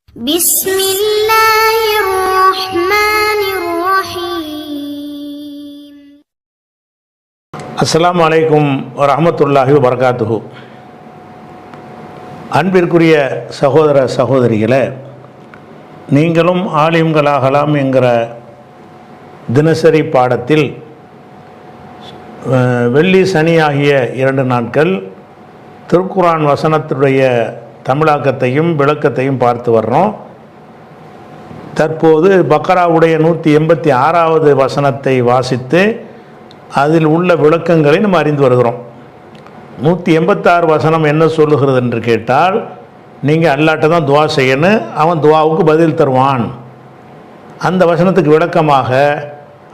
بسم الله الرحمن الرحيم. அஸ்ஸலாமு அலைக்கும் வரஹ்மத்துல்லாஹி வபரகாத்துஹு. அன்பிற்குரிய சகோதர சகோதரிகளே, நீங்களும் ஆலிம்களாகலாம் என்கிற தினசரி பாடத்தில் வெள்ளி சனி ஆகிய 2 நாட்கள் திருக்குர்ஆன் வசனத்துடைய தமிழாக்கத்தையும் விளக்கத்தையும் பார்த்து வர்றோம். தற்போது பக்கராவுடைய 186வது வசனத்தை வாசித்து அதில் உள்ள விளக்கங்களை நம்ம அறிந்து வருகிறோம். 186 வசனம் என்ன சொல்லுகிறது என்று கேட்டால், நீங்கள் அல்லாட்ட தான் துவா செய்யணும், அவன் துவாவுக்கு பதில் தருவான். அந்த வசனத்துக்கு விளக்கமாக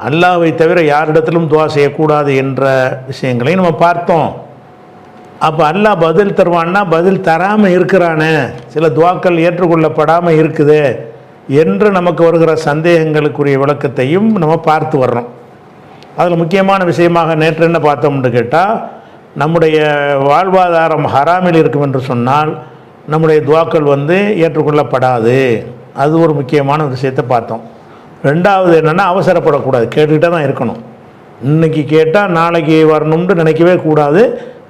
அல்லாஹ்வை தவிர யாரிடத்திலும் துவா செய்யக்கூடாது என்ற விஷயங்களை நம்ம பார்த்தோம். அப்போ அல்லாஹ் பதில் தருவான்னா பதில் தராமல் இருக்கிறானே, சில துவாக்கள் ஏற்றுக்கொள்ளப்படாமல் இருக்குது என்று நமக்கு வருகிற சந்தேகங்களுக்குரிய விளக்கத்தையும் நம்ம பார்த்து வர்றோம். அதில் முக்கியமான விஷயமாக நேற்று என்ன பார்த்தோம்னு கேட்டால், நம்முடைய வாழ்வாதாரம் ஹராமில் இருக்கும் என்று சொன்னால் நம்முடைய துவாக்கள் ஏற்றுக்கொள்ளப்படாது. அது ஒரு முக்கியமான விஷயத்தை பார்த்தோம். ரெண்டாவது என்னென்னா, அவசரப்படக்கூடாது, கேட்டுக்கிட்டே தான் இருக்கணும். இன்றைக்கி கேட்டால் நாளைக்கு வரணும்னு நினைக்கவே கூடாது.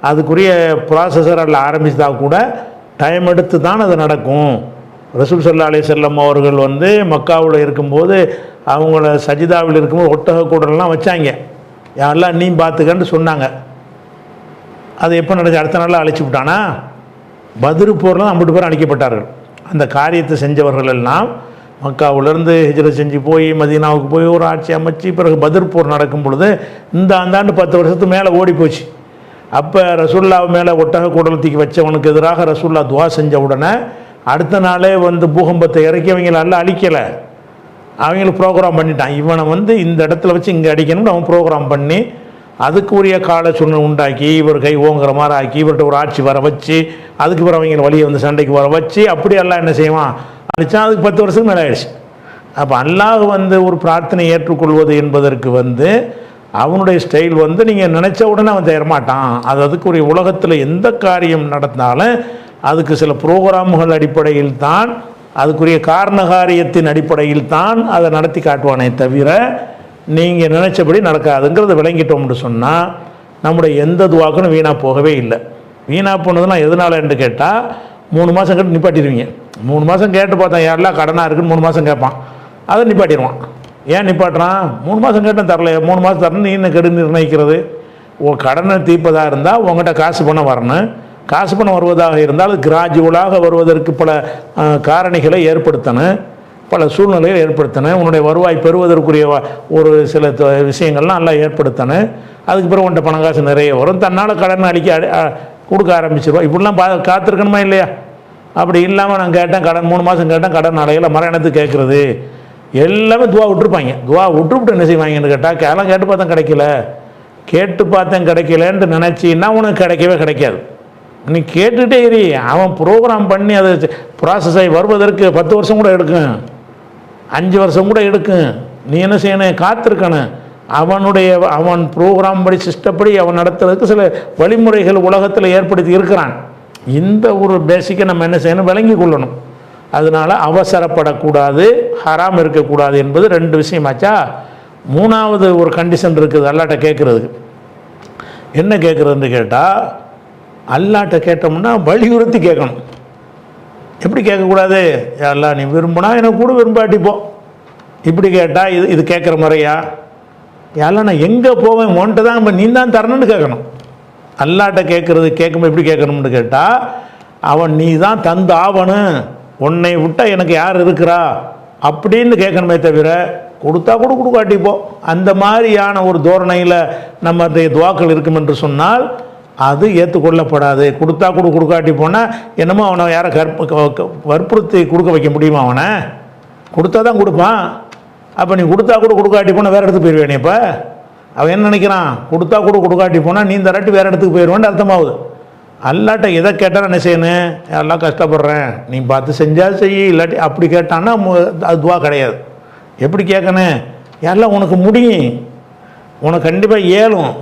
அதுக்குரிய ப்ராசஸர் அதில் ஆரம்பித்தா கூட டைம் எடுத்து தான் அது நடக்கும். ரசூல் ஸல்லல்லாஹு அலைஹி வஸல்லம் அவர்கள் மக்காவில் இருக்கும்போது அவங்கள சஜிதாவில் இருக்கும்போது ஒட்டக கூடலாம் வச்சாங்க. யாரெல்லாம் நீ பார்த்துக்கன்னு சொன்னாங்க. அது எப்போ நடந்துச்சு? அடுத்த நாளில் அழைச்சி விட்டானா? பத்ரு போரில் 50 பேர் அழைக்கப்பட்டார்கள். அந்த காரியத்தை செஞ்சவர்கள் எல்லாம் மக்காவிலேருந்து ஹிஜ்ரத் செஞ்சு போய் மதீனாவுக்கு போய் ஒரு ஆட்சி அமைச்சு பிறகு பத்ர் போர் நடக்கும் பொழுது இந்த ஆண்டாண்டு 10 வருஷத்துக்கு மேலே ஓடி போச்சு. அப்போ ரசூல்லா மேலே ஒட்டக கூடல் தூக்கி வச்சவனுக்கு எதிராக ரசூல்லா துவா செஞ்ச உடனே அடுத்த நாளே பூகம்பத்தை இறக்கி அவங்கள எல்லாம் அழிக்கலை, அவங்களுக்கு ப்ரோக்ராம் பண்ணிட்டான். இவனை இந்த இடத்துல வச்சு இங்கே அடிக்கணும்னு அவன் ப்ரோக்ராம் பண்ணி அதுக்குரிய கால சூழ்நிலை உண்டாக்கி இவர் கை ஓங்குற மாதிரி ஆக்கி இவர்கிட்ட ஒரு ஆட்சி வர வச்சு அதுக்கு பிறகு அவங்கள வழியை சண்டைக்கு வர வச்சு அப்படி எல்லாம் என்ன செய்வான் அடித்தான். அதுக்கு 10 வருஷத்துக்கு மேலே ஆயிடுச்சு. அப்போ அல்லாஹ் ஒரு பிரார்த்தனை ஏற்றுக்கொள்வது என்பதற்கு அவனுடைய ஸ்டைல் நீங்கள் நினச்ச உடனே அவன் தரமாட்டான். அதுக்குரிய உலகத்தில் எந்த காரியம் நடந்தாலும் அதுக்கு சில ப்ரோக்ராம்கள் அடிப்படையில் தான், அதுக்குரிய காரணகாரியத்தின் அடிப்படையில் தான் அதை நடத்தி காட்டுவானே தவிர நீங்கள் நினச்சபடி நடக்காதுங்கிறத விளங்கிட்டோம்னு சொன்னால் நம்முடைய எந்த துவாக்கணும் வீணாக போகவே இல்லை. வீணாக போனதுலாம் எதனால் என்று கேட்டால், 3 மாதம் கேட்டு நிப்பாட்டிடுவீங்க. 3 மாதம் கேட்டு பார்த்தா யாரெல்லாம் கடனாக இருக்குன்னு 3 மாதம் கேட்பான், அதை நிப்பாட்டிடுவான். ஏன் நிப்பாட்டுறான்? 3 மாதம் கேட்டால் தரல, 3 மாதம் தரணும். நீ என்ன கெடு நிர்ணயிக்கிறது? கடனை தீர்ப்பதாக இருந்தால் உங்கள்கிட்ட காசு பணம் வரணும். காசு பணம் வருவதாக இருந்தால் அது கிராஜுவலாக வருவதற்கு பல காரணிகளை ஏற்படுத்தணும், பல சூழ்நிலைகளை ஏற்படுத்தணும். உன்னுடைய வருவாய் பெறுவதற்குரிய ஒரு சில விஷயங்கள்லாம் எல்லாம் ஏற்படுத்தணும். அதுக்கு பிறகு உன்ட்ட பணம் காசு நிறைய வரும், தன்னால் கடன் அடிக்க கொடுக்க ஆரம்பிச்சிருவோம். இப்படிலாம் காத்திருக்கணுமா இல்லையா? அப்படி இல்லாமல் நான் கேட்டேன் கடன் 3 மாதம் கேட்டேன் கடன் அடையில மரணத்துக்கு கேட்குறது எல்லாமே துவா விட்டுருப்பாங்க. துவா விட்டுவிட்டு என்ன செய்வாங்கன்னு கேட்டால், கேலாம் கேட்டு பார்த்தேன் கிடைக்கல, கேட்டு பார்த்தேன் கிடைக்கலன்ட்டு நினச்சின்னா உனக்கு கிடைக்கவே கிடைக்காது. நீ கேட்டுகிட்டே இரு. அவன் ப்ரோக்ராம் பண்ணி அதை ப்ராசஸ் ஆகி வருவதற்கு 10 வருஷம் கூட எடுக்கும், 5 வருஷம் கூட எடுக்கும். நீ என்ன செய்யணும்? காத்திருக்கணும். அவன் ப்ரோக்ராம் படி சிஸ்டப்படி அவன் நடத்துறதுக்கு சில வழிமுறைகள் உலகத்தில் ஏற்படுத்தி இருக்கிறான். இந்த ஒரு பேசிக்கை நம்ம என்ன செய்யணும்? விளங்கி கொள்ளணும். அதனால் அவசரப்படக்கூடாது, ஹராம் இருக்கக்கூடாது என்பது 2 விஷயமாச்சா. 3வது ஒரு கண்டிஷன் இருக்குது அல்லாட்ட கேட்குறதுக்கு. என்ன கேட்குறதுன்னு கேட்டால், அல்லாட்ட கேட்டோம்னா வலியுறுத்தி கேட்கணும். எப்படி கேட்கக்கூடாது? அல்லா நீ விரும்பினா எனக்கு கூட விரும்பாட்டிப்போ, இப்படி கேட்டால் இது கேட்குற முறையா? எல்லாம் நான் எங்கே போவேன் உன்ட்ட தான், நீ தான் தரணும்னு கேட்கணும். அல்லாட்ட கேட்கும்போது எப்படி கேட்கணும்னு கேட்டால், அவன் நீ தான் தந்து ஆவணும், உன்னை விட்டால் எனக்கு யார் இருக்கிறா அப்படின்னு கேட்கணுமே தவிர கொடுத்தா கூட கொடுக்காட்டிப்போ அந்த மாதிரியான ஒரு தோரணையில் நம்ம துவாக்கள் இருக்கும் என்று சொன்னால் அது ஏற்றுக்கொள்ளப்படாது. கொடுத்தா கூட கொடுக்காட்டி போனால் என்னமோ அவனை யாரை வற்புறுத்தி கொடுக்க வைக்க முடியுமா? அவனை கொடுத்தா தான் கொடுப்பான். அப்போ நீ கொடுத்தா கூட கொடுக்காட்டி போனால் வேறு இடத்துக்கு போயிடுவேனே. இப்போ அவன் என்ன நினைக்கிறான்? கொடுத்தா கூட கொடுக்காட்டி போனால் நீ இந்த ரெட்டு வேறு இடத்துக்கு போயிடுவேன்னு அர்த்தமாகுது. அல்லாட்ட எதை கேட்டால் என்ன செய்யணும்? எல்லாம் கஷ்டப்படுறேன், நீ பார்த்து செஞ்சால் செய்ய, இல்லாட்டி அப்படி கேட்டான்னா அது துவா கிடையாது. எப்படி கேட்கணும்? எல்லாம் உனக்கு முடியும், உனக்கு கண்டிப்பாக இயலும்,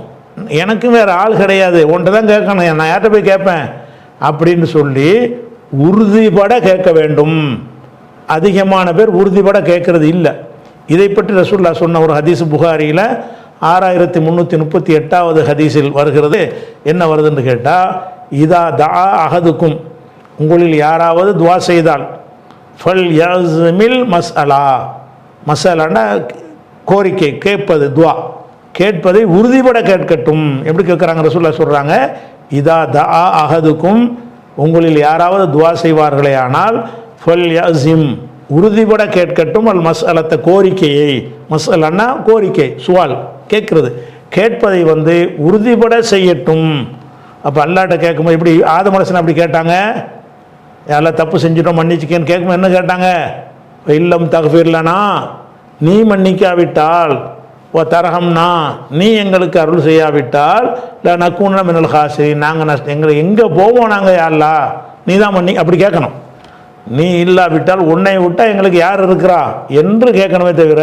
எனக்கும் வேறு ஆள் கிடையாது, உன்ட்ட தான் கேட்கணும், நான் யார்கிட்ட போய் கேட்பேன் அப்படின்னு சொல்லி உறுதிப்பட கேட்க வேண்டும். அதிகமான பேர் உறுதிபட கேட்கறது இல்லை. இதை பற்றி ரசூலுல்லாஹ் சொன்ன ஒரு ஹதீஸ் புகாரியில் 6338வது ஹதீஸில் வருகிறது. என்ன வருதுன்னு கேட்டால், இதா தா அஹதுக்கும், உங்களில் யாராவது துவா செய்தால், ஃபல் யஸ்மில் மஸ்அலா, மஸ்அலான்னா கோரிக்கை, கேட்பது, துவா கேட்பதை உறுதிபட கேட்கட்டும். எப்படி கேட்குறாங்க ரசூலுல்லாஹ் சொல்கிறாங்க, இதா தா அஹதுக்கும், உங்களில் யாராவது துவா செய்வார்களே ஆனால், ஃபல் யஸ்ம், உறுதிபட கேட்கட்டும், அல் மஸ்அலத்தை, கோரிக்கையை, மஸ்அலன்னா கோரிக்கை, சுவால் கேட்குறது, கேட்பதை உறுதிபட செய்யட்டும். அப்போ அல்லாட்ட கேட்கும்போது எப்படி ஆதம் அலைஹிஸ்ஸலாம் அப்படி கேட்டாங்க, யாரெல்லாம் தப்பு செஞ்சிட்டோம் மன்னிச்சுக்கேன்னு கேட்கும்போது என்ன கேட்டாங்க, இல்லம் தக்ஃபிர்லனா, நீ மன்னிக்காவிட்டால், ஓ தரஹம்னா, நீ எங்களுக்கு அருள் செய்யாவிட்டால், இல்லை நக்கூன மினல் ஹாசிரின், நாங்கள் எங்களை எங்கே போவோம் நாங்கள், யா அல்லாஹ் நீ தான் மன்னி, அப்படி கேட்கணும். நீ இல்லாவிட்டால் உன்னை விட்டால் எங்களுக்கு யார் இருக்கிறா என்று கேட்கணுமே தவிர,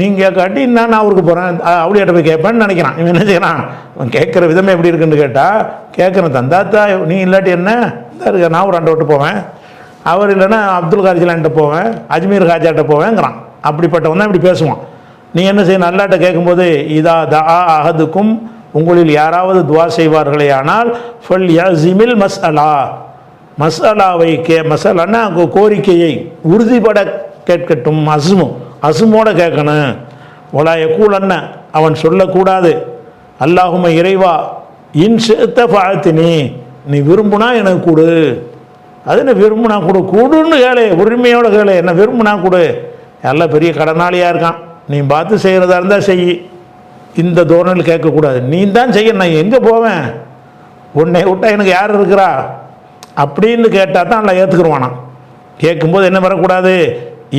நீங்கள் காட்டி நான் அவருக்கு போகிறேன் அவளியாட்ட போய் கேட்பேன்னு நினைக்கிறான். இவன் என்ன செய்யறான், அவன் கேட்குற விதமே எப்படி இருக்குன்னு கேட்டால், கேட்குறேன் தந்தாத்தா நீ இல்லாட்டி என்ன இருக்க, நான் ஒரு 2 விட்டு போவேன், அவர் இல்லைன்னா அப்துல் காரிஜிலான்ட்ட போவேன், அஜ்மீர் ஹாஜாட்ட போவேங்கிறான். அப்படிப்பட்டவன் தான் இப்படி பேசுவான். நீ என்ன செய்யணும், அல்லாட்ட கேட்கும்போது, இதா தா அஹதுக்கும், உங்களில் யாராவது துவா செய்வார்களே ஆனால், ஃபல் யஸ்மில் மஸ்அலா, மஸ்அலாவை மசாலான்னா கோரிக்கையை உறுதிபட கேட்கட்டும், அசுமோட கேட்கணும். ஒலா யக்கூலன்ன, அவன் சொல்லக்கூடாது, அல்லாஹும்ம இறைவா இன் ஷிஅ்த ஃபஅத்தினி, நீ விரும்புனா எனக்கு கொடு, அது என்ன விரும்புனா கொடு, கொடுன்னு கேளு, உரிமையோட கேளு, என்ன விரும்புனா கொடு, எல்லாம் பெரிய கடனாளியாக இருக்கான், நீ பார்த்து செய்கிறதா இருந்தால் செய், இந்த தோரணையில் கேட்கக்கூடாது, நீ தான் செய்ய, நான் எங்கே போவேன், உன்னை விட்டா எனக்கு யார் இருக்கிறா அப்படின்னு கேட்டால் தான் நல்லா ஏற்றுக்குருவானா. கேட்கும்போது என்ன வரக்கூடாது,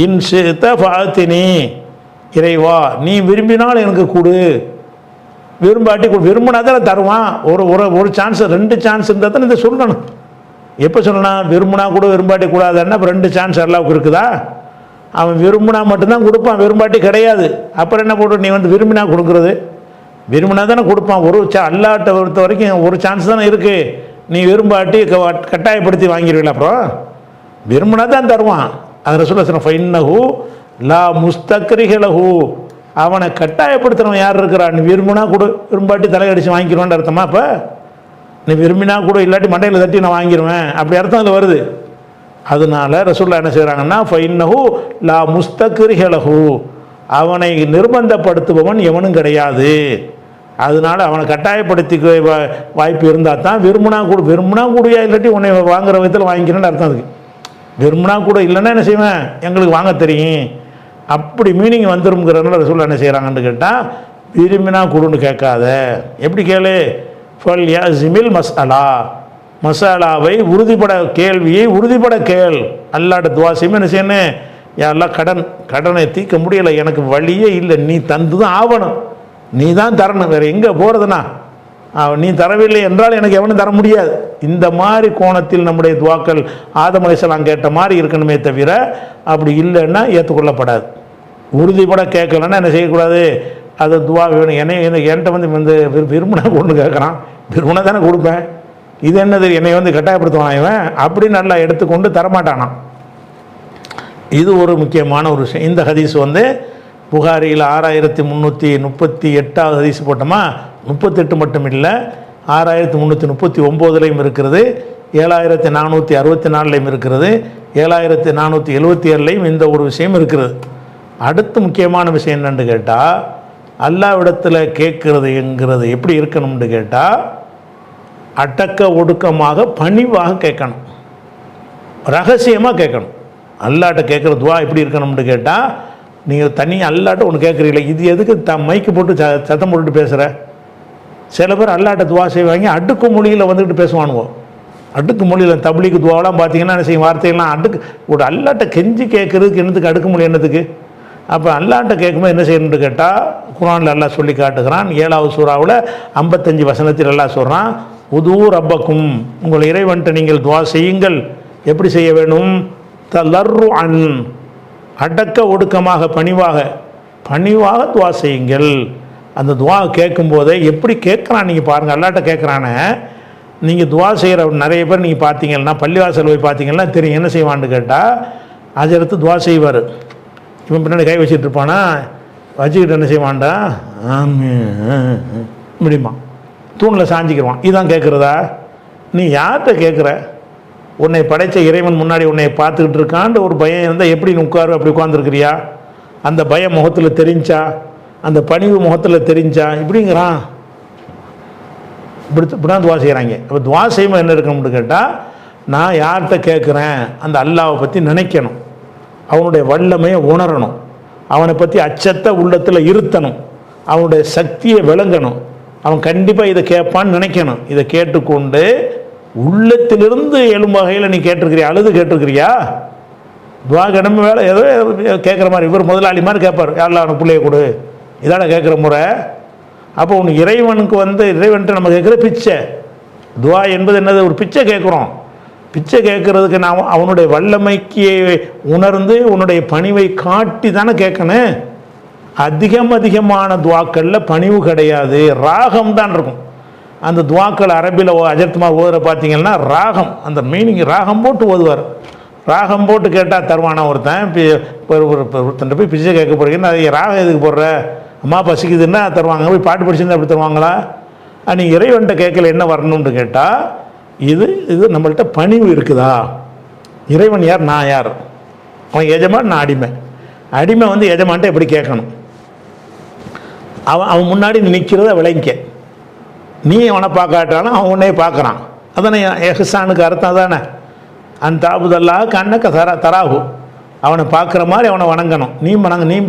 இன் ஷிஅ்த ஃபஅத்தினி, இறைவா நீ விரும்பினால் எனக்கு கொடு, விரும்பாட்டி விரும்பினா தான் தருவான். ஒரு சான்ஸ் 2 சான்ஸ் இருந்தால் தான் இதை சொல்லணும். எப்போ சொல்லணும், விரும்பினா கூட விரும்பாட்டி கூடாதுன்னா இப்போ 2 சான்ஸ் அல்லாவுக்கு இருக்குதா, அவன் விரும்பினா மட்டும்தான் கொடுப்பான், விரும்பாட்டி கிடையாது. அப்புறம் என்ன போட்டு நீ விரும்பினா கொடுக்குறது, விரும்பினா தானே கொடுப்பான். அல்லாட்ட பொறுத்த வரைக்கும் ஒரு சான்ஸ் தானே இருக்குது, நீ விரும்பாட்டி கட்டாயப்படுத்தி வாங்கிடுவீங்களா, அப்புறம் விரும்பினா தான் தருவான். அதில் சொல்ல ஃபைன்னஹு லா முஸ்தக்ரிஹலஹு, அவனை கட்டாயப்படுத்துகிறவன் யார் இருக்கிறா, நீ விரும்பினா கொடு, விரும்பாட்டி தலையடிச்சு வாங்கிடுவேன்னு அர்த்தமா? அப்போ நீ விரும்பினா கூட, இல்லாட்டி மண்டையில் தட்டி நான் வாங்கிடுவேன் அப்படி அர்த்தம் அதில் வருது. அதனால ரசூலுல்லாஹ் என்ன செய்கிறாங்கன்னா, ஃபைன்னஹு லா முஸ்தக்ரிஹலஹு, அவனை நிர்பந்தப்படுத்துபவன் எவனும் கிடையாது. அதனால அவனை கட்டாயப்படுத்தி வாய்ப்பு இருந்தால் தான் விரும்பினா கூடியா, இல்லாட்டி உன்னை வாங்குற விதத்தில் வாங்கிக்கிறேன்னு அர்த்தம். அதுக்கு விரும்பினா கூட, இல்லைன்னா என்ன செய்வேன், எங்களுக்கு வாங்க தெரியும், அப்படி மீனிங் வந்துருங்கிறதுனால ரசூலுல்லாஹ் என்ன செய்கிறாங்கன்னு கேட்டால், விரும்பினா கொடுன்னு கேட்காத, எப்படி கேளு, ஃபல் யஸ்மில் மஸ்அலா, மசாலாவை உறுதிப்பட, கேள்வியை உறுதிப்பட கேள். அல்லாட்ட துவா செய்யுமே என்ன செய்யணும், யாரெல்லாம் கடனை தீர்க்க முடியலை, எனக்கு வழியே இல்லை, நீ தந்து தான் ஆகணும், நீ தான் தரணும், வேறு எங்கே போகிறதுனா, நீ தரவில்லை என்றால் எனக்கு எவனும் தர முடியாது. இந்த மாதிரி கோணத்தில் நம்முடைய துவாக்கள் ஆதம் அலைஹிஸ்ஸலாம் கேட்ட மாதிரி இருக்கணுமே தவிர, அப்படி இல்லைன்னா ஏற்றுக்கொள்ளப்படாது. உறுதிப்பட கேட்கலன்னா என்ன செய்யக்கூடாது, அது துவா வேணும். என்கிட்ட விரும்பினா கொண்டு கேட்குறான், விரும்பினா தானே கொடுப்பேன், இது என்னது என்னை கட்டாயப்படுத்துவான் இவன் அப்படின்னு நல்லா எடுத்துக்கொண்டு தரமாட்டானான். இது ஒரு முக்கியமான ஒரு விஷயம். இந்த ஹதீஸ் புகாரியில் 6338வது ஹதீஸ் போட்டோமா, 38 மட்டும் இல்லை, 6339லையும் இருக்கிறது, 7464லையும் இருக்கிறது, 7477லையும் இந்த ஒரு விஷயம் இருக்கிறது. அடுத்து முக்கியமான விஷயம் என்னன்னு கேட்டால், அல்லாஹ்விடத்தில் கேட்கறதுங்கிறது எப்படி இருக்கணும்னு கேட்டால், அடக்க ஒடுக்கமாக பணிவாக கேட்கணும், ரகசியமாக கேட்கணும். அல்லாட்ட கேட்குற துவா எப்படி இருக்கணும்னு கேட்டால், நீங்கள் தனியாக அல்லாட்ட ஒன்று கேட்குறீங்களே, இது எதுக்கு மைக்கு போட்டு சத்தம் போட்டுட்டு பேசுகிற? சில பேர் அல்லாட்ட துவா செய்வாங்க, அடுக்கு மொழியில் வந்துக்கிட்டு பேசுவானுவோ. அடுக்கு மொழியில் தப்லீக் துவாவெல்லாம் பார்த்தீங்கன்னா என்ன செய்யும், வார்த்தைகள்லாம் ஒரு அல்லாட்ட கெஞ்சி கேட்குறதுக்கு என்னத்துக்கு அடுக்கு மொழி என்னத்துக்கு? அப்போ அல்லாட்ட கேட்கும்போது என்ன செய்யணும்னு கேட்டால், குர்ஆனில் அல்லாஹ் சொல்லி காட்டுகிறான். 7வது சூறாவில் 55 வசனத்தில் அல்லாஹ் சொல்கிறான், உதூ ரப்பக்கும், உங்கள் இறைவன்ட்ட நீங்கள் துவா செய்யுங்கள். எப்படி செய்ய வேணும்? தலர்ருஅன், அடக்க ஒடுக்கமாக பணிவாக துவா செய்யுங்கள். அந்த துவா கேட்கும்போதே எப்படி கேட்குறான் நீங்கள் பாருங்கள். அல்லாட்ட கேட்குறானே, நீங்கள் துவா செய்கிற நிறைய பேர் நீங்கள் பார்த்தீங்கன்னா, பள்ளிவாசல் போய் பார்த்தீங்கன்னா தெரியும் என்ன செய்வான்னு கேட்டால், ஹஜரத்து துவா செய்வார். இவன் பின்னாடி கை வச்சுட்டு இருப்பானா, வச்சுக்கிட்டு என்ன செய்வான்டா முடியுமா தூணில் சாஞ்சிக்கிடுவான். இதான் கேட்குறதா? நீ யார்கிட்ட கேட்குற? உன்னை படைத்த இறைவன் முன்னாடி உன்னை பார்த்துக்கிட்டு இருக்கான்ற ஒரு பயம் இருந்தால் எப்படி நீ உட்காரு அப்படி உட்காந்துருக்கிறியா? அந்த பயம் முகத்தில் தெரிஞ்சா, அந்த பணிவு முகத்தில் தெரிஞ்சா இப்படிங்கிறான். இப்படிதான் துவா செய்கிறாங்க. அப்போ துவா செய்யும்போது என்ன இருக்கணும்னு கேட்டால், நான் யார்கிட்ட கேட்குறேன் அந்த அல்லாவை பற்றி நினைக்கணும், அவனுடைய வல்லமையை உணரணும், அவனை பற்றி அச்சத்தை உள்ளத்தில் இருத்தணும், அவனுடைய சக்தியை விளங்கணும். அவன் கண்டிப்பாக இதை கேட்பான்னு நினைக்கணும். இதை கேட்டுக்கொண்டு உள்ளத்திலிருந்து எழும் வகையில் நீ கேட்டிருக்கிறியா? அழுது கேட்டிருக்கிறியா? துவா கிடம்பு வேலை ஏதோ கேட்குற மாதிரி இவர் முதலாளி மாதிரி கேட்பார், யாரெல்லாம் அவனுக்கு பிள்ளைய கொடு, இதான கேட்குற முறை. அப்போ உனக்கு இறைவனுக்கு இறைவன்ட்டு நம்ம கேட்குற பிச்சை. துவா என்பது என்னது? ஒரு பிச்சை கேட்குறோம். பிச்சை கேட்குறதுக்கு நாம் அவனுடைய வல்லமைக்கு உணர்ந்து உன்னுடைய பணிவை காட்டி தானே கேட்கணும். அதிகமான துவாக்களில் பணிவு கிடையாது, ராகம் தான் இருக்கும். அந்த துவாக்கள் அரபியில் அஜர்த்துமா ஓதுற பார்த்தீங்கன்னா ராகம், அந்த மீனிங் ராகம் போட்டு ஓதுவார். ராகம் போட்டு கேட்டால் தருவானா ஒருத்தன்? ஒருத்தன் போய் பிச்சை கேட்க போகிறீங்கன்னா அது ராகம் எதுக்கு போடுற? அம்மா பசிக்குதுன்னா தருவாங்க. போய் பாட்டு படிச்சுருந்தா அப்படி தருவாங்களா? நீ இறைவன்கிட்ட கேட்கல என்ன வரணும்னு கேட்டால், இது நம்மள்கிட்ட பணிவு இருக்குதா? இறைவன் யார், நான் யார்? அவன் எஜமான், நான் அடிமை. அடிமை எஜமான்ட்ட எப்படி கேட்கணும்? அவன் முன்னாடி நிற்கிறத விளங்கிக்க. நீ அவனை பார்க்காட்டாலும் அவன் உன்னையே பார்க்குறான். அதானே எஹ்சானுக்கு அர்த்தம் தானே. அந்த தாபுதல்லா கண்ணக்க தராகு, அவனை பார்க்குற மாதிரி அவனை வணங்கணும். நீ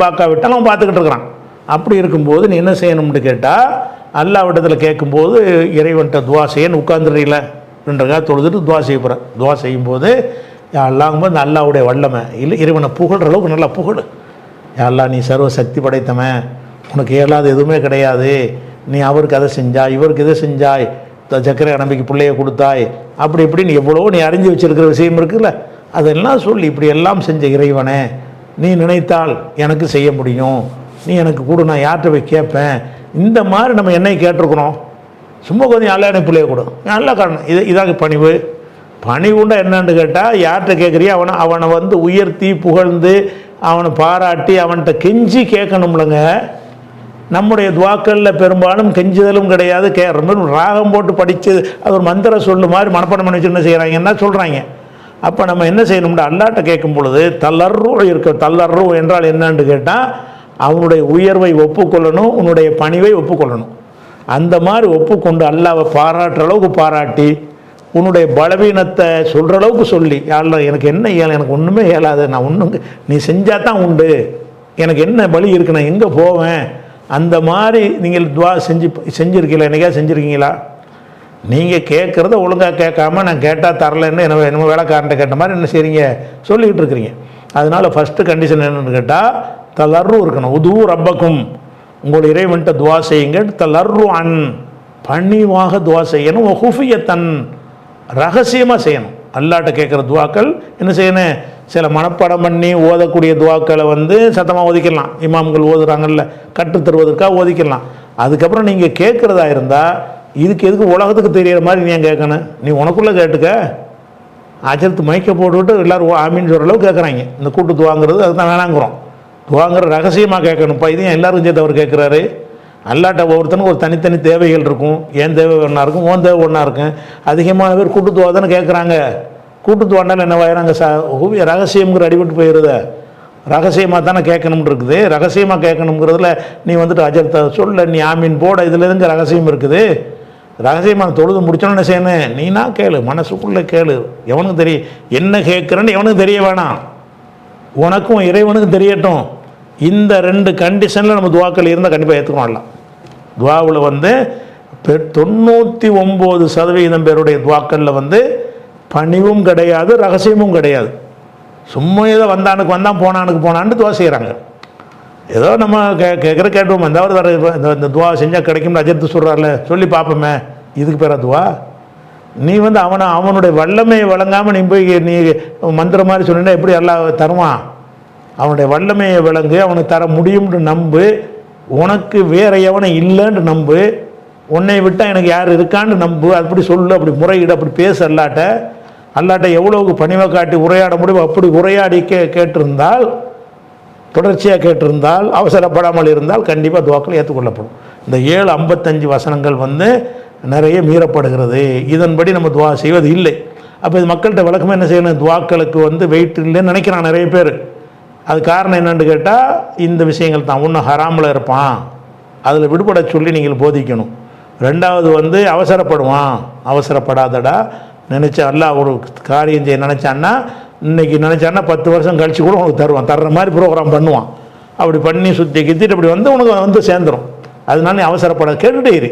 பார்க்காவிட்டாலும் அவன் பார்த்துக்கிட்டு இருக்கிறான். அப்படி இருக்கும்போது நீ என்ன செய்யணும்னு கேட்டால், அல்லாஹ்விடத்தில் கேட்கும்போது இறைவன்கிட்ட துவா செய்யன்னு உட்காந்துடுறீங்கள, 2 ரக்காத் தொழுதுட்டு துவா செய்ய போகிற. துவா செய்யும்போது அல்லாஹ்ங்கும்போது அல்லாஹ்வுடைய வல்லமை இல்லை, இறைவனை புகழ்கிற அளவுக்கு நல்லா புகழ். அல்லாஹ் நீ சர்வ சக்தி படைத்தவன், உனக்கு இயலாத எதுவுமே கிடையாது, நீ அவருக்கு அதை செஞ்சாய், இவருக்கு இதை செஞ்சாய், சக்கரை நம்பிக்கை பிள்ளைய கொடுத்தாய், அப்படி இப்படின்னு எவ்வளோ நீ அறிஞ்சு வச்சிருக்கிற விஷயம் இருக்குல்ல, அதெல்லாம் சொல்லி இப்படி எல்லாம் செஞ்ச இறைவனே, நீ நினைத்தால் எனக்கு செய்ய முடியும், நீ எனக்கு கூட, நான் யார்கிட்ட போய் கேட்பேன். இந்த மாதிரி நம்ம என்னை கேட்டிருக்கிறோம். சும்மா கொஞ்சம் அல்ல எனக்கு பிள்ளைய கொடு, நல்ல காரணம். இதாக பணிவு. பணிவுண்டா என்னன்னு கேட்டால், யார்கிட்ட கேட்குறியா அவனை உயர்த்தி புகழ்ந்து அவனை பாராட்டி அவன்கிட்ட கெஞ்சி கேட்கணும்லங்க. நம்முடைய துவாக்களில் பெரும்பாலும் கெஞ்சுதலும் கிடையாது, ராகம் போட்டு படித்து அது ஒரு மந்திர சொல்லு மாதிரி மனப்பாடம் பண்ணி வச்சு என்ன செய்கிறாங்கன்னா சொல்கிறாங்க. அப்போ நம்ம என்ன செய்யணும்னா, அல்லாட்ட கேட்கும் பொழுது தல்லர்ரு இருக்க. தல்லர்ரு என்றால் என்னன்னு கேட்டால், அவனுடைய உயர்வை ஒப்புக்கொள்ளணும், உன்னுடைய பணிவை ஒப்புக்கொள்ளணும். அந்த மாதிரி ஒப்புக்கொண்டு அல்லாவை பாராட்டுற அளவுக்கு பாராட்டி, உன்னுடைய பலவீனத்தை சொல்கிற அளவுக்கு சொல்லி, யாரெல்லாம் எனக்கு என்ன இயலும், எனக்கு ஒன்றுமே இயலாது, நான் ஒன்றும் நீ செஞ்சால் தான் உண்டு, எனக்கு என்ன பலி இருக்கு, நான் எங்கே போவேன், அந்த மாதிரி நீங்கள் துவா செஞ்சுருக்கீங்களா? என்னைக்கா செஞ்சுருக்கீங்களா? நீங்கள் கேட்குறத ஒழுங்காக கேட்காம நான் கேட்டால் தரலன்னு என்ன வேலைக்காரன்ட்ட கேட்ட மாதிரி என்ன செய்கிறீங்க, சொல்லிக்கிட்டு இருக்கிறீங்க. அதனால் ஃபஸ்ட்டு கண்டிஷன் என்னென்னு கேட்டால், தலர்ரு இருக்கணும். உது ரப்பக்கும், உங்கள் இறைவன்ட்ட துவா செய்யுங்க. தலர்ரு அன், பணிவாக துவா செய்யணும். ஹுஃபியத்தன், ரகசியமாக செய்யணும். அல்லாட்ட கேட்குற துவாக்கள் என்ன செய்யணும், சில மனப்பாடம் பண்ணி ஓதக்கூடிய துவாக்களை சத்தமாக ஓதிக்கலாம். இமாம்கள் ஓதுறாங்கல்ல, கற்றுத்தருவதற்காக ஓதிக்கலாம். அதுக்கப்புறம் நீங்கள் கேட்குறதா இருந்தால், இதுக்கு எதுக்கு உலகத்துக்கு தெரிகிற மாதிரி நீ ஏன் கேட்கணும்? நீ உனக்குள்ளே கேட்டுக்க. அஜர்த்து மைக்க போட்டுவிட்டு எல்லோரும் ஆமின்னு சொல்கிற அளவுக்கு கேட்குறாங்க. இந்த கூட்டு துவாங்கிறது அதுதான் வேணாங்கிறோம். துவாங்கிற ரகசியமாக கேட்கணும்ப்பா. இதையும் எல்லாருக்கும் சேர்த்து அவர் கேட்குறாரு. அல்லாட்ட ஒவ்வொருத்தனுக்கு ஒரு தனித்தனி தேவைகள் இருக்கும். ஏன் தேவை ஒன்றா இருக்கும், ஓன் தேவை ஒன்றா இருக்கும். அதிகமான பேர் கூட்டுத்துவா தானே கேட்குறாங்க. கூட்டுத்துவாண்டால் என்ன வாயிறாங்க, ரகசியம்ங்கிற அடிபட்டு போயிடுத. ரகசியமாக தானே கேட்கணும்னு இருக்குது. ரகசியமாக கேட்கணுங்கிறதுல நீ அஜர்த்த சொல்ல, நீ ஆமீன் போட, இதில் எதுங்க ரகசியம் இருக்குது? ரகசியமாக தொழுது முடிச்சோன்னு என்ன செய்யணும், நீனா கேளு, மனசுக்குள்ளே கேளு. எவனுக்கு தெரியும் என்ன கேட்குறேன்னு, எவனுக்கு தெரிய வேணாம், உனக்கும் இறைவனுக்கும் தெரியட்டும். இந்த 2 கண்டிஷனில் நம்ம துவாக்கள் இருந்தால் கண்டிப்பாக ஏற்றுக்கணும். துவாவில் 99% பேருடைய துவாக்களில் பணிவும் கிடையாது, ரகசியமும் கிடையாது. சும்மா ஏதோ வந்தானுக்கு வந்தான், போனான்னு துவா செய்கிறாங்க. ஏதோ நம்ம கேட்குற கேட்டுவோம், இந்த துவா செஞ்சால் கிடைக்கும்னு அஜர்த்து சொல்கிறார்ல, சொல்லி பார்ப்போமே, இதுக்கு பேர துவா? நீ அவனுடைய வல்லமையை வழங்காமல் நீ போய் நீ மந்திர மாதிரி சொன்னா எப்படி எல்லாம் தருவான்? அவனுடைய வல்லமையை விளங்கு, அவனுக்கு தர முடியும்னு நம்பு, உனக்கு வேற எவனை இல்லைன்னு நம்பு, உன்னை விட்டால் எனக்கு யார் இருக்கான்னு நம்பு. அப்படி சொல்லு, அப்படி முறையிடு, அப்படி பேச அல்லாட்ட. அல்லாட்ட எவ்வளவுக்கு பணிவை காட்டி உரையாட முடியும் அப்படி உரையாடி கேட்டிருந்தால், தொடர்ச்சியாக கேட்டிருந்தால், அவசரப்படாமல் இருந்தால் கண்டிப்பாக துவாக்கள் ஏற்றுக்கொள்ளப்படும். இந்த 7:55 வசனங்கள் நிறைய மீறப்படுகிறது. இதன்படி நம்ம துவா செய்வது இல்லை. அப்போ இது மக்கள்கிட்ட விளக்கமாக என்ன செய்யணும்? துவாக்களுக்கு வெயிட் இல்லைன்னு நினைக்கிறான் நிறைய பேர். அது காரணம் என்னென்னு கேட்டால் இந்த விஷயங்கள் தான். ஒன்று ஹராமில் இருப்பான், அதில் விடுபட சொல்லி நீங்கள் போதிக்கணும். ரெண்டாவது அவசரப்படுவான், அவசரப்படாதடா, நினச்சா அல்லாஹ் ஒரு காரியம் செய்ய நினச்சான்னா இன்றைக்கி நினச்சான்னா 10 வருஷம் கழித்து கூட உனக்கு தருவான், தர்ற மாதிரி ப்ரோக்ராம் பண்ணுவான். அப்படி பண்ணி சுற்றி கித்திட்டு அப்படி உனக்கு சேர்ந்துடும். அதனால நீ அவசரப்பட கேட்டுகிட்டே இரு.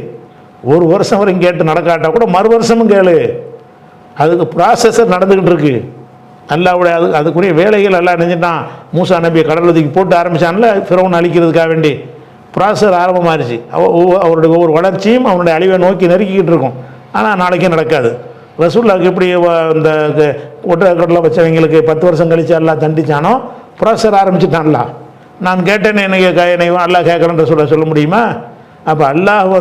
1 வருஷம் வரைக்கும் கேட்டு நடக்காட்டால் கூட மறு வருஷமும் கேளு. அதுக்கு ப்ராசஸர் நடந்துக்கிட்டு இருக்கு. அல்லாவுடைய அதுக்குரிய வேலைகள் எல்லாம் நினைஞ்சிட்டான். மூசா நபியை கடலுக்கு போட்டு ஆரம்பித்தான்ல ஃபிரௌன் அழிக்கிறதுக்காக வேண்டி ப்ராசஸர் ஆரம்பமாகிடுச்சு. அவருடைய ஒவ்வொரு வளர்ச்சியும் அவனுடைய அழிவை நோக்கி நெருக்கிக்கிட்டு இருக்கும். ஆனால் நாளைக்கே நடக்காது. ரசூலுல்லாஹ்க்கு எப்படி இந்த ஒட்டக்கடலை வச்சவங்களுக்கு 10 வருஷம் கழிச்சு எல்லாம் தண்டிச்சானோ ப்ராசஸர் ஆரம்பிச்சுட்டான்ல. நான் கேட்டேன்னு என்னை அல்லாஹ் கேட்குறேன்ற சொல்ல முடியுமா? அப்போ அல்லாஹ்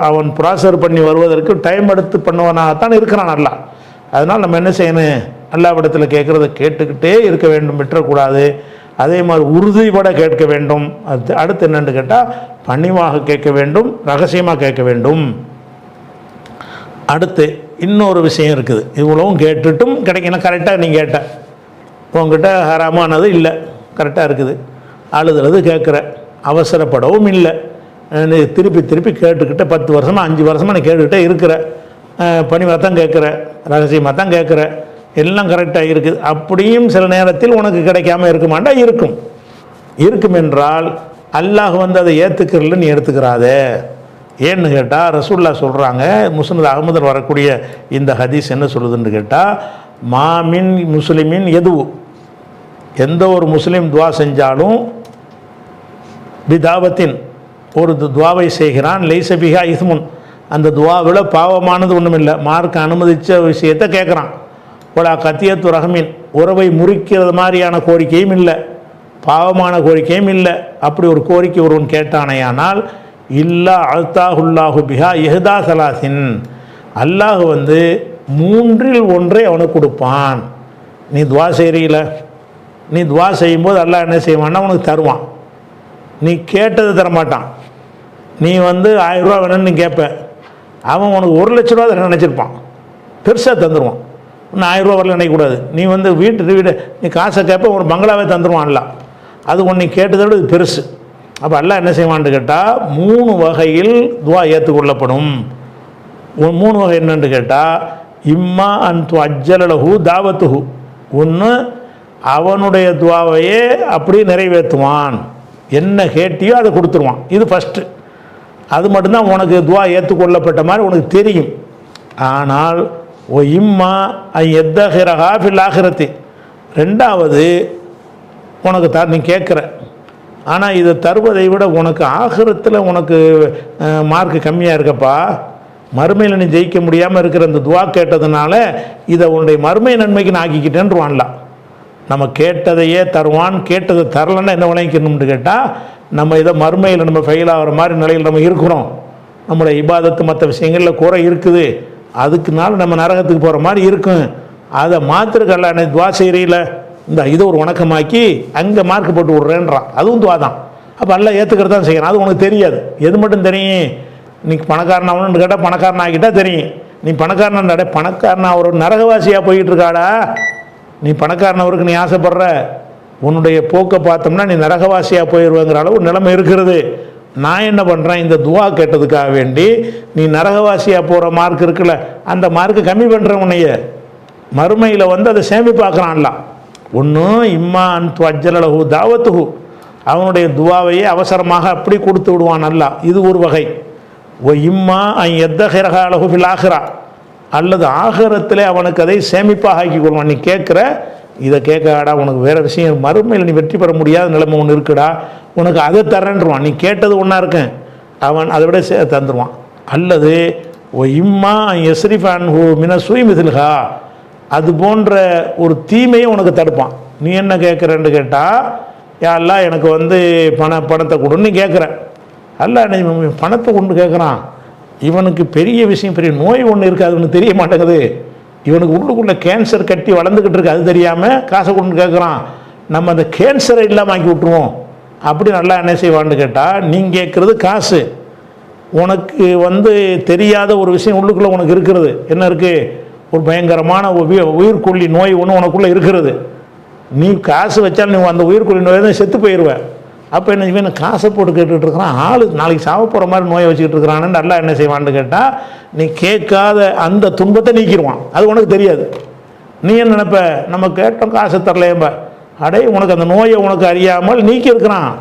அவன் ப்ராசஸர் பண்ணி வருவதற்கு டைம் எடுத்து பண்ணுவனாகத்தான் இருக்கிறான் அல்லாஹ். அதனால் நம்ம என்ன செய்யணும்? அல்லாஹ்விடத்தில் கேட்குறத கேட்டுக்கிட்டே இருக்க வேண்டும், விட்டுறக்கூடாது. அதே மாதிரி உறுதிபட கேட்க வேண்டும். அடுத்து என்னென்னு கேட்டால் பணிவாக கேட்க வேண்டும், ரகசியமாக கேட்க வேண்டும். அடுத்து இன்னொரு விஷயம் இருக்குது. இவ்வளவும் கேட்டுட்டும் கிடைக்கணும். கரெக்டாக நீ கேட்ட உங்ககிட்ட ஹராமானது இல்லை, கரெக்டாக இருக்குது. அழுதுறது கேட்குற, அவசரப்படவும் இல்லை. நீ திருப்பி திருப்பி கேட்டுக்கிட்ட 10 வருஷமாக 5 வருஷமாக நீ கேட்டுக்கிட்டே இருக்கிற, பணிவாக தான் கேட்குற, ரகசியமாக தான் கேட்குற, எல்லாம் கரெக்டாக இருக்குது. அப்படியும் சில நேரத்தில் உனக்கு கிடைக்காம இருக்குமாண்டா இருக்கும் என்றால் அல்லாஹ் அதை ஏற்றுக்கிறல நீ எடுத்துக்கிறாதே. ஏன்னு கேட்டால் ரசூலுல்லாஹ் சொல்கிறாங்க, முஸ்னத் அஹ்மதில் வரக்கூடிய இந்த ஹதீஸ் என்ன சொல்லுதுன்னு கேட்டால், மாமின் முஸ்லிமின் எந்த ஒரு முஸ்லீம் துவா செஞ்சாலும் பிதாவத்தின் ஒரு துவாவை செய்கிறான், லைசபிஹா இஸ்முன், அந்த துவாவில் பாவமானது ஒன்றும் இல்லை, மார்க்க அனுமதித்த விஷயத்தை கேட்குறான். ஒலா கத்தியத்து ரஹமின், உறவை முறிக்கிறது மாதிரியான கோரிக்கையும் இல்லை, பாவமான கோரிக்கையும் இல்லை. அப்படி ஒரு கோரிக்கை ஒருவன் கேட்டானேயானால் இல்லா அல்தாஹுல்லாஹு பிஹா எஹ்தா சலாசின், அல்லாஹ் 3இல் 1 அவனுக்கு கொடுப்பான். நீ துவா செய்கிறீல, நீ துவா செய்யும்போது அல்லாஹ் என்ன செய்வான்னா உனக்கு தருவான். நீ கேட்டது தரமாட்டான். நீ 1000 ரூபா வேணும்னு நீ கேட்ப, அவன் உனக்கு 1 லட்ச ரூபா தான் நினச்சிருப்பான், பெருசாக தந்துடுவான். இன்னும் 1000 ரூபா வரல நினைக்கக்கூடாது. நீ வீடு நீ காசை கேட்ப ஒரு பங்களாவே தந்துடுவான்ல, அது ஒன்று நீ கேட்டதை விட இது பெருசு. அப்போ அல்லாஹ் என்ன செய்வான்னு கேட்டால் 3 வகையில் துவா ஏற்றுக்கொள்ளப்படும். 3 வகை என்னன்னு கேட்டால், இம்மா அன்து அஜ்ஜலஹு தாவத்துஹு, ஒன்று அவனுடைய துவாவையே அப்படியே நிறைவேற்றுவான், என்ன கேட்டியோ அதை கொடுத்துருவான். இது ஃபஸ்ட்டு. அது மட்டும்தான் உனக்கு துவா ஏற்றுக்கொள்ளப்பட்ட மாதிரி உனக்கு தெரியும். ஆனால் ஓ இம்மா எத்தஹிரஹா ஃபில் ஆஹிரத்தி, ரெண்டாவது உனக்கு நீ கேட்குற, ஆனால் இதை தருவதை விட உனக்கு ஆகிரத்தில் உனக்கு மார்க்கு கம்மியாக இருக்கப்பா, மறுமையில் நீ ஜெயிக்க முடியாமல் இருக்கிற இந்த துவா கேட்டதுனால இதை உன்னுடைய மறுமை நன்மைக்கு நான் ஆக்கிக்கிட்டேன்ருவான்லாம். நம்ம கேட்டதையே தருவான், கேட்டதை தரலன்னா என்ன விளங்கிக்கணும்னு கேட்டால், நம்ம இதை மறுமையில் நம்ம ஃபெயில் ஆகிற மாதிரி நிலையில் நம்ம இருக்கிறோம், நம்மளுடைய இபாதத்து மற்ற விஷயங்களில் குறை இருக்குது, அதுக்குனால நம்ம நரகத்துக்கு போகிற மாதிரி இருக்கும். அதை மாத்திருக்கல நீ துவா செய்கிறீல, இந்த இதை ஒரு வணக்கமாக்கி அங்கே மார்க் போட்டு விட்றேன்றான், அதுவும் துவா தான். அப்போ எல்லாம் ஏற்றுக்கிறது தான் செய்யணும். அது உனக்கு தெரியாது. எது மட்டும் தெரியும்? நீ பணக்காரனாகணுன்னு கேட்டால் பணக்காரன் ஆகிட்டால் தெரியும். நீ பணக்காரனாட பணக்காரனா ஒரு நரகவாசியாக போய்கிட்டு இருக்காடா, நீ பணக்காரனவருக்கு நீ ஆசைப்படுற, உன்னுடைய போக்கை பார்த்தோம்னா நீ நரகவாசியாக போயிடுவேங்கிற அளவு நிலைமை இருக்கிறது. நான் என்ன பண்ணுறேன், இந்த துவா கேட்டதுக்காக வேண்டி நீ நரகவாசியாக போகிற மார்க் இருக்குல்ல, அந்த மார்க்கு கம்மி பண்ணுறேன். உன்னைய மறுமையில் அதை சேமிப்பாக்குறான்ல. ஒன்று இம்மா அன்து அஜ்ஜலஹு தாவத்துஹு, அவனுடைய துவாவையே அவசரமாக அப்படி கொடுத்து விடுவான் அல்லா, இது ஒரு வகை. ஓ இம்மா எத்தஹிரஹா லஹு ஃபில் ஆஹிரா, அல்லது ஆகிரத்தில் அவனுக்கு அதை சேமிப்பாக ஆக்கி கொள்வான். நீ கேட்குற, இதை கேட்காடா உனக்கு வேறு விஷயம் மறுமையில் நீ வெற்றி பெற முடியாத நிலைமை ஒன்று இருக்குடா, உனக்கு அதை தரேன்ருவான். நீ கேட்டது ஒன்றா இருக்கேன், அவன் அதை விட தந்துடுவான். அல்லது ஓ இம்மா எஸ்ரிஃபான் ஹூ மின சுயமிதில்ஹா, அது போன்ற ஒரு தீமையை உனக்கு தடுப்பான். நீ என்ன கேட்குறேன்னு கேட்டால், யாரெல்லாம் எனக்கு பணத்தை கொடுன்னு நீ கேட்குற, அல்ல நீ பணத்தை கொண்டு கேட்குறான், இவனுக்கு பெரிய விஷயம், பெரிய நோய் ஒன்று இருக்குது, அது ஒன்று தெரிய மாட்டேங்குது, இவனுக்கு உள்ளுக்குள்ளே கேன்சர் கட்டி வளர்ந்துக்கிட்டு இருக்கு, அது தெரியாமல் காசை கொண்டு கேட்குறான். நம்ம அந்த கேன்சரை இல்லாமல் ஆக்கி விட்டுருவோம். அப்படி நல்லா என்ன செய்வான்னு கேட்டால், நீங்கள் கேட்குறது காசு, உனக்கு தெரியாத ஒரு விஷயம் உள்ளுக்குள்ளே உனக்கு இருக்கிறது. என்ன இருக்குது? ஒரு பயங்கரமான உயிர்கொல்லி நோய் ஒன்று உனக்குள்ளே இருக்கிறது. நீ காசு வச்சாலும் நீ அந்த உயிர்கொல்லி நோய் தான் செத்து போயிடுவேன். அப்போ என்ன செய்வேன்? காசை போட்டு கேட்டுக்கிட்டு இருக்கிறான், ஆள் நாளைக்கு சாவ போகிற மாதிரி நோயை வச்சுக்கிட்டு இருக்கிறான்னு நல்லா என்ன செய்வான்னு கேட்டால், நீ கேட்காத அந்த துன்பத்தை நீக்கிடுவான். அது உனக்கு தெரியாது. நீ என்ன நினைப்ப? நம்ம கேட்டோம் காசை தரலையம்ப, அடே உனக்கு அந்த நோயை உனக்கு அறியாமல் நீக்கி இருக்கிறான்,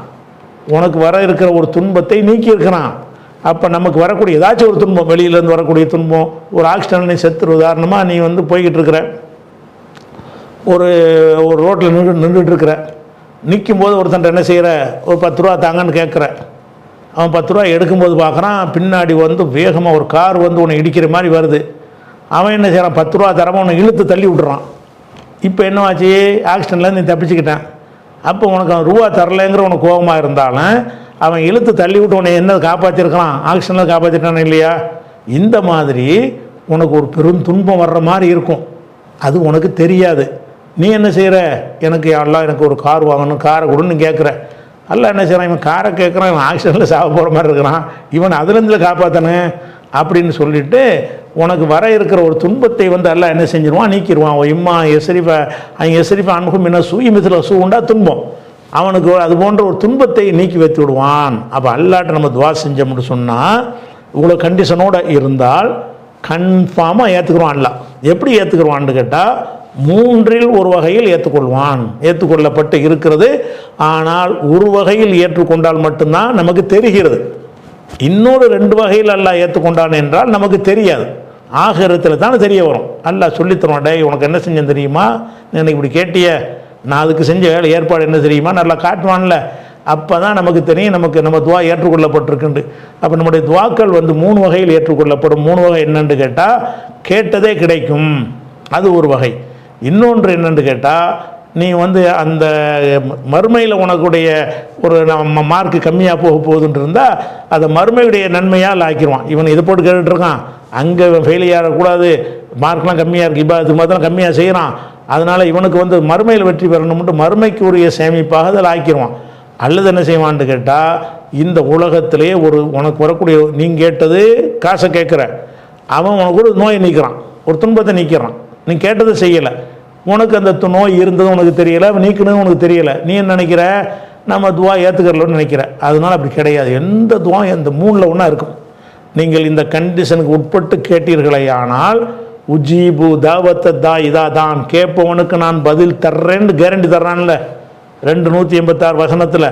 உனக்கு வர இருக்கிற ஒரு துன்பத்தை நீக்கி இருக்கிறான். அப்போ நமக்கு வரக்கூடிய ஏதாச்சும் ஒரு துன்பம், வெளியிலேருந்து வரக்கூடிய துன்பம், ஒரு ஆக்சிடென்ட் நீ செத்துரு, உதாரணமாக நீ போய்கிட்டு இருக்கிற ஒரு ரோட்டில் நின்றுட்டு இருக்கிற, நிற்கும்போது ஒருத்தன் என்ன செய்கிற, ஒரு 10 ரூபா தாங்கன்னு கேட்குற. அவன் 10 ரூபா எடுக்கும்போது பார்க்குறான், பின்னாடி வேகமாக ஒரு கார் உன்னை இடிக்கிற மாதிரி வருது. அவன் என்ன செய்கிறான்? 10 ரூபா தரமாக உன்னை இழுத்து தள்ளி விட்டுறான். இப்போ என்னவாச்சு? ஆக்சிடென்ட்லேருந்து நீ தப்பிச்சுக்கிட்டேன். அப்போ உனக்கு அவன் ரூபா தரலைங்கிற உனக்கு கோபமாக இருந்தாலும் அவன் இழுத்து தள்ளி விட்டு உன்னை என்ன காப்பாற்றிருக்கலாம்? ஆக்சிடென்ட்டில் காப்பாற்றிட்டானே இல்லையா? இந்த மாதிரி உனக்கு ஒரு பெரும் துன்பம் வர்ற மாதிரி இருக்கும், அது உனக்கு தெரியாது. நீ என்ன செய்கிற? எனக்கு எல்லாம் எனக்கு ஒரு கார் வாங்கணும், காரை கொடுன்னு கேட்குற. அல்ல என்ன செய்கிறான்? இவன் காரை கேட்குறான், இவன் ஆக்சிடென்ட்டில் சாக போகிற மாதிரி இருக்கிறான், இவன் அதுலேருந்து காப்பாற்றனே அப்படின்னு சொல்லிட்டு உனக்கு வர இருக்கிற ஒரு துன்பத்தை எல்லாம் என்ன செஞ்சிருவான்? நீக்கிடுவான். இம்மா எசரிஃபா அன்புக்கும் என்ன சூயிமித்தில் சூண்டா துன்பம், அவனுக்கு அது போன்ற ஒரு துன்பத்தை நீக்கி வைத்து விடுவான். அப்போ அல்லாட்ட நம்ம துவா செஞ்சோம்னு சொன்னால், இவ்வளோ கண்டிஷனோடு இருந்தால் கன்ஃபார்மாக ஏற்றுக்குருவான். அல்ல எப்படி ஏற்றுக்குருவான்னு கேட்டால், 3இல் ஒரு வகையில் ஏற்றுக்கொள்வான். ஏற்றுக்கொள்ளப்பட்டு இருக்கிறது, ஆனால் ஒரு வகையில் ஏற்றுக்கொண்டால் மட்டும்தான் நமக்கு தெரிகிறது. இன்னொரு 2 வகையில் அல்லாஹ் ஏற்றுக்கொண்டான் என்றால் நமக்கு தெரியாது. ஆகிரத்தில் தான் தெரிய வரும். அல்லாஹ் சொல்லித்தருவான், டே உனக்கு என்ன செஞ்சேன் தெரியுமா, நீ எனக்கு இப்படி கேட்டிய, நான் அதுக்கு செஞ்ச வேலை ஏற்பாடு என்ன தெரியுமா, நல்லா காட்டுவான்ல. அப்போ தான் நமக்கு தெரியும் நம்ம துவா ஏற்றுக்கொள்ளப்பட்டிருக்குண்டு. அப்போ நம்முடைய துவாக்கள் 3 வகையில் ஏற்றுக்கொள்ளப்படும். 3 வகை என்னென்று கேட்டால், கேட்டதே கிடைக்கும், அது ஒரு வகை. இன்னொன்று என்னென்று கேட்டால், நீ அந்த மறுமையில் உனக்குடைய ஒரு நம்ம மார்க்கு கம்மியாக போக போகுதுன்னு இருந்தால் அதை மறுமையுடைய நன்மையால் ஆக்கிடுவான். இவன் இதை போட்டு கேட்டுட்ருக்கான், அங்கே ஃபெயிலியாக ஆகக்கூடாது, மார்க்லாம் கம்மியாக இருக்குது, இபாதத்துக்கு மாத்திரம் கம்மியாக செய்கிறான், அதனால் இவனுக்கு மறுமையில் வெற்றி பெறணும்ட்டு மறுமைக்கு உரிய சேமிப்பாக அதில் ஆக்கிடுவான். அல்லது என்ன செய்வான்னு கேட்டால், இந்த உலகத்திலே உனக்கு வரக்கூடிய நீங்கள் கேட்டது காசை கேட்குற, அவன் உனக்கு ஒரு நோயை நீக்கிறான், ஒரு துன்பத்தை நீக்கிறான், நீ கேட்டதை செய்யலை, உனக்கு அந்த நோய் இருந்தது உனக்கு தெரியலை, நீக்கணும் உனக்கு தெரியலை, நீ என்ன நினைக்கிற, நம்ம துவா ஏற்றுக்கிறலன்னு நினைக்கிற. அதனால் அப்படி கிடையாது. எந்த துவா இந்த 3ல் ஒன்றா இருக்கும். நீங்கள் இந்த கண்டிஷனுக்கு உட்பட்டு கேட்டீர்களே ஆனால், உஜீபு தாவத்த தா இதா தான், கேட்பவனுக்கு நான் பதில் தர்றேன்னு கேரண்டி தர்றான்ல 286 வசனத்தில்,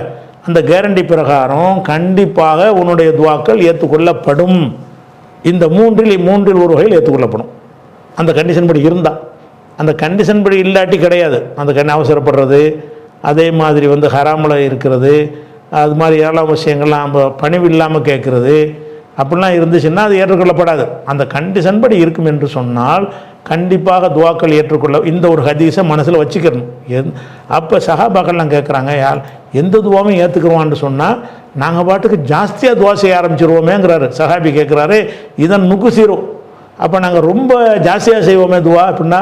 அந்த கேரண்டி பிரகாரம் கண்டிப்பாக உன்னுடைய துவாக்கள் ஏற்றுக்கொள்ளப்படும். இந்த 3இல் ஒரு வகையில் ஏற்றுக்கொள்ளப்படும். அந்த கண்டிஷன் படி இருந்தால். அந்த கண்டிஷன் படி இல்லாட்டி கிடையாது. அந்த அவசரப்படுறது, அதே மாதிரி ஹராமில் இருக்கிறது, அது மாதிரி ஏழாம் விஷயங்கள்லாம் பணிவு இல்லாமல் கேட்குறது, அப்படிலாம் இருந்துச்சுன்னா அது ஏற்றுக்கொள்ளப்படாது. அந்த கண்டிஷன் படி இருக்கும் என்று சொன்னால் கண்டிப்பாக துவாக்கள் ஏற்றுக்கொள்ள. இந்த ஒரு ஹதீஸை மனசில் வச்சுக்கணும். அப்போ சஹாபாக்கள்லாம் கேட்குறாங்க, யார் எந்த துவாவும் ஏற்றுக்குருவான்னு சொன்னால் நாங்கள் பாட்டுக்கு ஜாஸ்தியாக துவா செய்ய ஆரம்பிச்சிருவோமேங்கிறாரு. சஹாபி கேட்குறாரு, இதன் நுகுசீரும், அப்போ நாங்கள் ரொம்ப ஜாஸ்தியாக செய்வோமே துவா அப்படின்னா,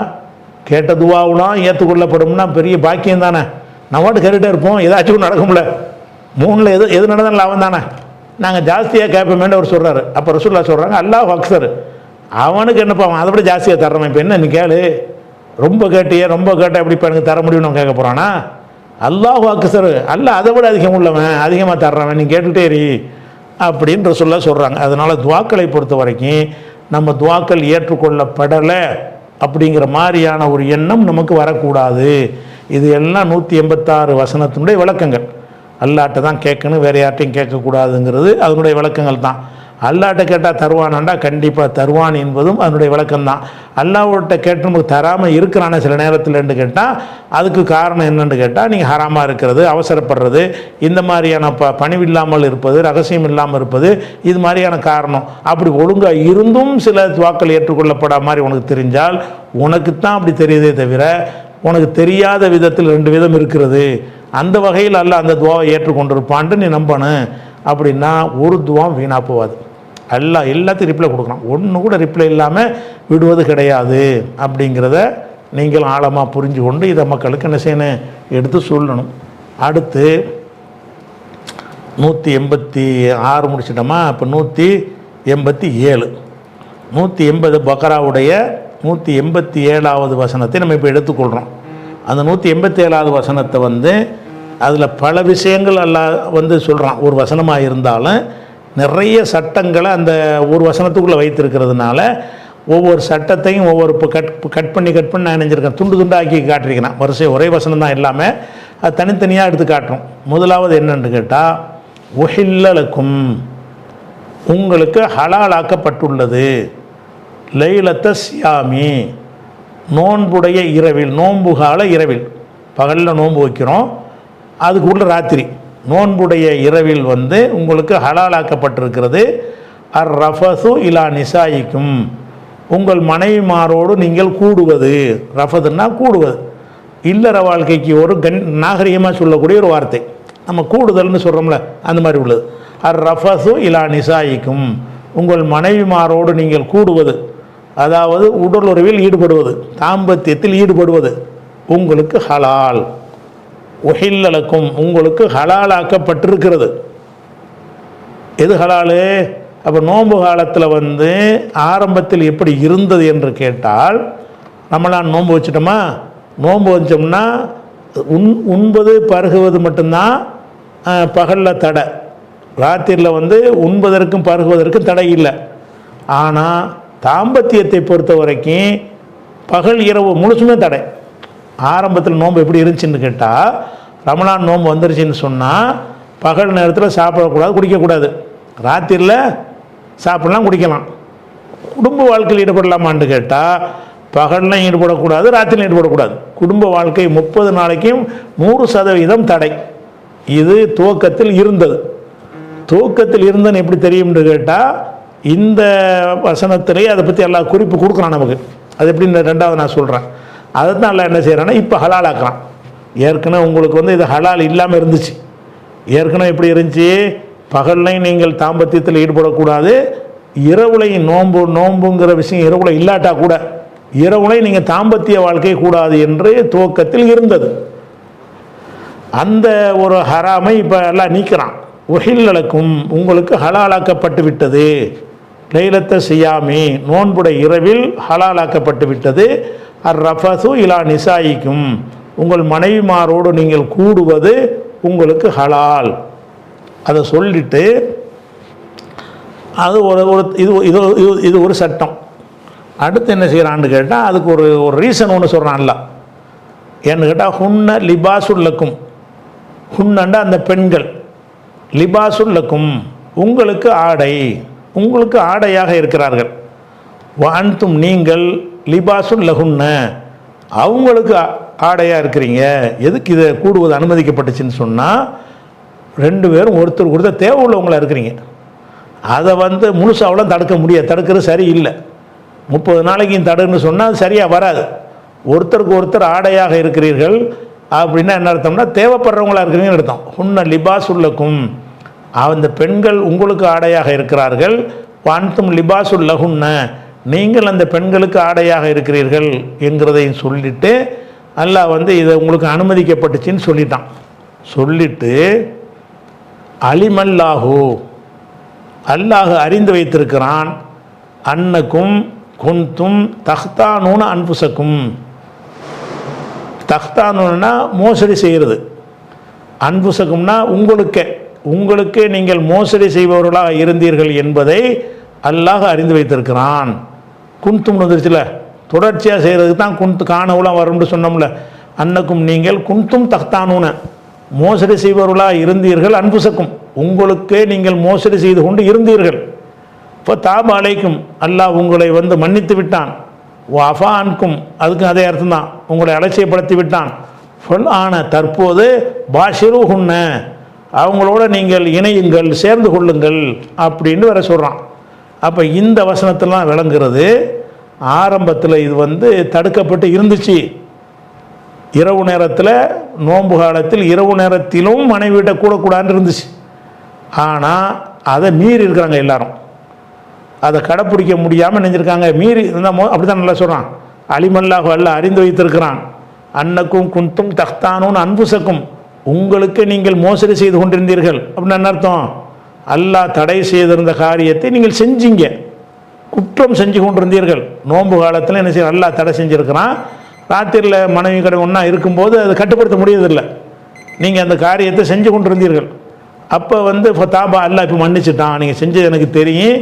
கேட்ட துவாவுலாம் ஏற்றுக்கொள்ளப்படும்னா பெரிய பாக்கியம் தானே. நம்ம பாட்டு கேட்டுகிட்டே இருப்போம், ஏதாச்சும் நடக்கும்ல, 3ல் எது நடந்தாலும் லாபம் தானே, நாங்கள் ஜாஸ்தியாக கேட்போமேன்னு அவர் சொல்கிறாரு. அப்போ ரசூலுல்லாஹ் சொல்கிறாங்க, அல்லாஹ் அக்ஸர், அவனுக்கு என்னப்பா, அவன் அதை விட ஜாஸ்தியாக தர்றவன். இப்போ என்ன நீ கேளு, ரொம்ப கேட்டால் எப்படி இப்போ எனக்கு தர முடியும்னு அவன் கேட்க போகிறானா? அல்லாஹ் அக்ஸர், அல்லாஹ் அதை விட அதிகம் உள்ளவன், அதிகமாக தர்றவன், நீ கேட்டுகிட்டே இரு அப்படின்னு ரசூலுல்லாஹ் சொல்கிறாங்க. அதனால் துவாக்களை பொறுத்த வரைக்கும் நம்ம துவாக்கள் ஏற்றுக்கொள்ளப்படலை அப்படிங்கிற மாதிரியான ஒரு எண்ணம் நமக்கு வரக்கூடாது. இது எல்லாம் 186 வசனத்தினுடைய விளக்கங்கள். அல்லாட்ட தான் கேட்கணும், வேறு யார்ட்டையும் கேட்கக்கூடாதுங்கிறது அதனுடைய விளக்கங்கள் தான். அல்லாட்ட கேட்டால் தருவானாண்டா கண்டிப்பாக தருவான் என்பதும் அதனுடைய விளக்கம்தான். அல்லாஹ்விட்ட கேட்டு நமக்கு தராமல் இருக்கிறானே சில நேரத்தில்ன்னு கேட்டால் அதுக்கு காரணம் என்னென்னு கேட்டால், நீங்கள் ஹராமாக இருக்கிறது, அவசரப்படுறது, இந்த மாதிரியான பணிவில்லாமல் இருப்பது, ரகசியம் இல்லாமல் இருப்பது, இது மாதிரியான காரணம். அப்படி ஒழுங்காக இருந்தும் சில துவாக்கள் ஏற்றுக்கொள்ளப்படாத மாதிரி உனக்கு தெரிஞ்சால் உனக்கு தான் அப்படி தெரியுதே தவிர உனக்கு தெரியாத விதத்தில் 2 விதம் இருக்கிறது. அந்த வகையில் அல்ல அந்த துவாவை ஏற்றுக்கொண்டிருப்பான்ட்டு நீ நம்பணும். அப்படின்னா ஒரு துவாவும் வீணாக போகாது. அல்லாஹ் எல்லாத்துக்கும் ரிப்ளை கொடுக்குறான், ஒன்று கூட ரிப்ளை இல்லாமல் விடுவது கிடையாது. அப்படிங்கிறத நீங்கள் ஆழமாக புரிஞ்சு கொண்டு இதை மக்களுக்கு என்ன செய்யணும், எடுத்து சொல்லணும். அடுத்து 186 முடிச்சிட்டோமா? இப்போ 187 180 பக்ராவுடைய 187வது வசனத்தை நம்ம இப்போ எடுத்துக்கொள்கிறோம். அந்த 187வது வசனத்தை வந்து அதில் பல விஷயங்கள் அல்லாஹ் சொல்கிறான். ஒரு வசனமாக இருந்தாலும் நிறைய சட்டங்களை அந்த ஒரு வசனத்துக்குள்ளே வைத்திருக்கிறதுனால ஒவ்வொரு சட்டத்தையும் ஒவ்வொரு கட் பண்ணி நான் நினைஞ்சிருக்கேன், துண்டு துண்டாக்கி காட்டிருக்கிறேன். வரிசை ஒரே வசனம் தான் இல்லாமல் அது தனித்தனியாக எடுத்து காட்டுறோம். முதலாவது என்னன்னு கேட்டால், உஹில்லலக்கும் உங்களுக்கு ஹலாலாக்கப்பட்டுள்ளது, லைலத்த சியாமி நோன்புடைய இரவில், நோன்புகால இரவில், பகலில் நோன்பு வைக்கிறோம், அதுக்கு உள்ள ராத்திரி நோன்புடைய இரவில் உங்களுக்கு ஹலாலாக்கப்பட்டிருக்கிறது. அர் ரஃபசு இலா நிசாயிக்கும் உங்கள் மனைவிமாரோடு நீங்கள் கூடுவது. ரஃபதுன்னா கூடுவது, இல்லற வாழ்க்கைக்கு ஒரு நாகரிகமாக சொல்லக்கூடிய ஒரு வார்த்தை. நம்ம கூடுதல்னு சொல்கிறோம்ல, அந்த மாதிரி உள்ளது. அர் ரஃபசு இலா நிசாயிக்கும் உங்கள் மனைவிமாரோடு நீங்கள் கூடுவது, அதாவது உடல் உறவில் ஈடுபடுவது, தாம்பத்தியத்தில் ஈடுபடுவது உங்களுக்கு ஹலால். உஹில்லலக்கும் உங்களுக்கு ஹலாலாக்கப்பட்டிருக்கிறது. எது ஹலாலு? அப்போ நோன்பு காலத்தில் ஆரம்பத்தில் எப்படி இருந்தது என்று கேட்டால், நம்மளாம் நோன்பு வச்சிட்டோமா? நோன்பு வச்சோம்னா உண்பது பருகுவது மட்டும்தான் பகலில் தடை, ராத்திரியில் உண்பதற்கும் பருகுவதற்கும் தடை இல்லை. ஆனால் தாம்பத்தியத்தை பொறுத்த வரைக்கும் பகல் இரவு முழுசுமே தடை. ஆரம்பத்தில் நோன்பு எப்படி இருந்துச்சுன்னு கேட்டால், ரமலான் நோன்பு வந்துருச்சுன்னு சொன்னால் பகல் நேரத்தில் சாப்பிடக்கூடாது, குடிக்கக்கூடாது. ராத்திரியில் சாப்பிடலாம், குடிக்கலாம். குடும்ப வாழ்க்கையில் ஈடுபடலாமான்னு கேட்டால் பகல்லாம் ஈடுபடக்கூடாது, ராத்திரிலும் ஈடுபடக்கூடாது. குடும்ப வாழ்க்கை 30 நாளைக்கும் 100% தடை. இது துவக்கத்தில் இருந்தது. துவக்கத்தில் இருந்ததுன்னு எப்படி தெரியும்னு கேட்டால், இந்த வசனத்திலேயே அதை பற்றி எல்லா குறிப்பு கொடுக்குறான் நமக்கு. அது எப்படின்னு ரெண்டாவது நான் சொல்கிறேன். அதை தான் எல்லாம் என்ன செய்கிறான்னா இப்போ ஹலாலாக்குறான். ஏற்கனவே உங்களுக்கு இது ஹலால் இல்லாமல் இருந்துச்சு. ஏற்கனவே எப்படி இருந்துச்சு? பகல்லையும் நீங்கள் தாம்பத்தியத்தில் ஈடுபடக்கூடாது, இரவுலையும் நோம்புங்கிற விஷயம் இரவுல இல்லாட்டா கூட இரவுலையும் நீங்கள் தாம்பத்திய வாழ்க்கை கூடாது என்று துவக்கத்தில் இருந்தது. அந்த ஒரு ஹராமை இப்போ எல்லாம் நீக்கிறான். உஹில்லலக்கும் உங்களுக்கு ஹலாலாக்கப்பட்டு விட்டது, லைலத்த சியாமி நோன்புடைய இரவில் ஹலாலாக்கப்பட்டு விட்டது. அர் ரஃபசு இலா நிசாயிக்கும் உங்கள் மனைவிமாரோடு நீங்கள் கூடுவது உங்களுக்கு ஹலால். அதை சொல்லிட்டு அது இது ஒரு சட்டம். அடுத்து என்ன செய்கிறான்னு கேட்டால், அதுக்கு ஒரு ரீசன் ஒன்று சொல்கிறான்ல. ஏன்னு கேட்டால், ஹுன்ன லிபாசுல்லக்கும், ஹுன்னண்டா அந்த பெண்கள், லிபாசுல்லக்கும் உங்களுக்கு ஆடை, உங்களுக்கு ஆடையாக இருக்கிறார்கள். வான்தும் நீங்கள் லிபாசுல் லகுன்ன அவங்களுக்கு ஆடையாக இருக்கிறீங்க. எதுக்கு இதை கூடுவது அனுமதிக்கப்பட்டுச்சுன்னு சொன்னால், 2 பேரும் ஒருத்தர் ஒருத்தர் தேவை உள்ளவங்களாக இருக்கிறீங்க. அதை முழுசாவெல்லாம் தடுக்க முடியாது, தடுக்கிறது சரியில்லை. 30 நாளைக்கும் தடுன்னு சொன்னால் அது சரியாக வராது. ஒருத்தருக்கு ஒருத்தர் ஆடையாக இருக்கிறீர்கள் அப்படின்னா என்ன அர்த்தம்னா, தேவைப்படுறவங்களாக இருக்கிறீங்கன்னு அர்த்தம். ஹுன்ன லிபாசுல்லக்கும் அந்த பெண்கள் உங்களுக்கு ஆடையாக இருக்கிறார்கள். வான்தும் லிபாசுல் லகுன்ன நீங்கள் அந்த பெண்களுக்கு ஆடையாக இருக்கிறீர்கள் என்கிறதையும் சொல்லிட்டு அல்லாஹ் இதை உங்களுக்கு அனுமதிக்கப்பட்டுச்சின்னு சொல்லிட்டான். சொல்லிட்டு அலிமல்லாஹு அல்லாஹ் அறிந்து வைத்திருக்கிறான், அன்னக்கும் குந்தும் தஹ்தானூன அன்புசக்கும். தஹ்தானூன்னா மோசடி செய்கிறது, அன்புசக்கும்னா உங்களுக்கே நீங்கள் மோசடி செய்பவர்களாக இருந்தீர்கள் என்பதை அல்லாஹ் அறிந்து வைத்திருக்கிறான். குந்தும் வந்துருச்சுல, தொடர்ச்சியாக செய்கிறதுக்கு தான் குந்து காணவுலாம் வரும்னு சொன்னோம்ல. அன்னக்கும் நீங்கள் குந்தும் தஹ்தானூன மோசடி செய்பவர்களாக இருந்தீர்கள், அன்புசக்கும் உங்களுக்கே நீங்கள் மோசடி செய்து கொண்டு இருந்தீர்கள். இப்போ தாப அலைக்கும் அல்லாஹ் உங்களை மன்னித்து விட்டான். வஃபா அன்கும் அதுக்கு அதே அர்த்தம் தான், உங்களை அலட்சியப்படுத்தி விட்டான். ஃபுல் ஆன தற்போது பாஷிரு ஹுன்ன அவங்களோட நீங்கள் இணையுங்கள், சேர்ந்து கொள்ளுங்கள் அப்படின்னு வர சொல்கிறான். அப்போ இந்த வசனத்தெல்லாம் விளங்குறது, ஆரம்பத்தில் இது தடுக்கப்பட்டு இருந்துச்சு. இரவு நேரத்தில், நோன்பு காலத்தில் இரவு நேரத்திலும் மனைவியிட்ட கூடக்கூடாதுன்னு இருந்துச்சு. ஆனால் அதை மீறி இருக்கிறாங்க எல்லாரும். அதை கடைப்பிடிக்க முடியாமல் நினைஞ்சிருக்காங்க, மீறி இருந்தால் அப்படி தான் நல்லா சொல்கிறான். அலிமல்லாஹு அல்லாஹ் அறிந்து வைத்திருக்கிறான். அன்னக்கும் குந்தும் தஹ்தானூன் அன்புசக்கும், உங்களுக்கு நீங்கள் மோசடி செய்து கொண்டிருந்தீர்கள் அப்படின்னு என்ன அர்த்தம்? அல்லாஹ் தடை செய்திருந்த காரியத்தை நீங்கள் செஞ்சீங்க, குற்றம் செஞ்சு கொண்டிருந்தீர்கள். நோன்பு காலத்தில் என்ன செய்ய அல்லாஹ் தடை செஞ்சுருக்கிறான். ராத்திரியில் மனைவி கடை ஒன்றா இருக்கும்போது அதை கட்டுப்படுத்த முடியறதில்லை. நீங்கள் அந்த காரியத்தை செஞ்சு கொண்டிருந்தீர்கள். அப்போ ஃபதாபா அல்லாஹ் இப்போ மன்னிச்சிட்டான், நீங்கள் செஞ்சது எனக்கு தெரியும்,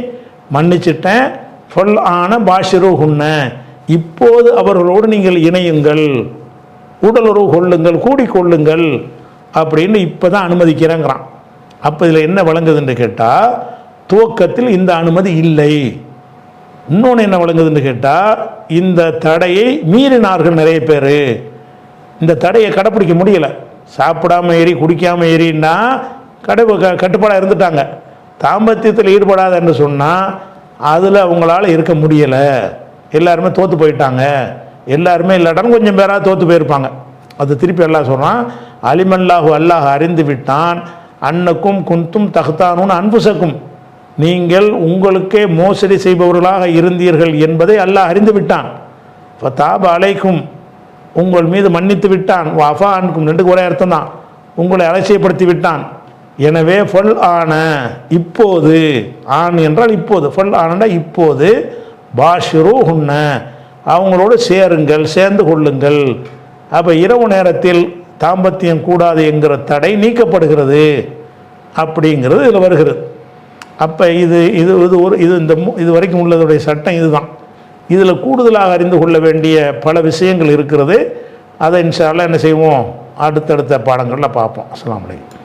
மன்னிச்சிட்டேன். ஃபல் ஆன பாஷிரு ஹுன்ன, இப்போது அவர்களோடு நீங்கள் இணையுங்கள், உடலுறவு கொள்ளுங்கள், கூடிக்கொள்ளுங்கள் அப்படின்னு இப்போ தான் அனுமதிக்கிறேங்கிறான். அப்போ இதில் என்ன வழங்குதுன்னு கேட்டால், துவக்கத்தில் இந்த அனுமதி இல்லை. இன்னொன்று என்ன வழங்குதுன்னு கேட்டால், இந்த தடையை மீறினார்கள் நிறைய பேர். இந்த தடையை கடைப்பிடிக்க முடியலை. சாப்பிடாம ஏறி குடிக்காமல் ஏறின்னா கட்டுப்பாடாக இருந்துட்டாங்க. தாம்பத்தியத்தில் ஈடுபடாதுன்னு சொன்னால் அதில் அவங்களால இருக்க முடியலை. எல்லாருமே தோற்று போயிட்டாங்க. எல்லாருமே இல்லாட்டாலும் கொஞ்சம் பேராக தோற்று போயிருப்பாங்க. அது திருப்பி எல்லாம் சொல்கிறான், அலிமல்லாஹு அல்லாஹ் அறிந்து விட்டான், அன்னக்கும் குந்தும் தஹ்தானூன் அன்புசக்கும், நீங்கள் உங்களுக்கே மோசடி செய்பவர்களாக இருந்தீர்கள் என்பதை அல்லாஹ் அறிந்து விட்டான். ஃபதாப அலைக்கும், உங்கள் மீது மன்னித்து விட்டான். வஃபா அன்கும், ரெண்டுக்கு ஒரே அர்த்தம் தான், உங்களை அலட்சியப்படுத்தி விட்டான். எனவே ஃபல் ஆன, இப்போது, ஆன் என்றால் இப்போது, ஃபல் ஆனண்டா இப்போது, பாஷிரு ஹுன்ன, அவங்களோடு சேருங்கள், சேர்ந்து கொள்ளுங்கள். அப்போ இரவு நேரத்தில் தாம்பத்தியம் கூடாது என்கிற தடை நீக்கப்படுகிறது அப்படிங்கிறது இதில் வருகிறது. அப்போ இது இது இது ஒரு இது வரைக்கும் உள்ளதுடைய சட்டம் இதுதான். இதில் கூடுதலாக அறிந்து கொள்ள வேண்டிய பல விஷயங்கள் இருக்கிறது. அதை இன்ஷா அல்லாஹ் என்ன செய்வோம், அடுத்தடுத்த பாடங்களில் பார்ப்போம். அஸ்ஸலாமு அலைக்கும்.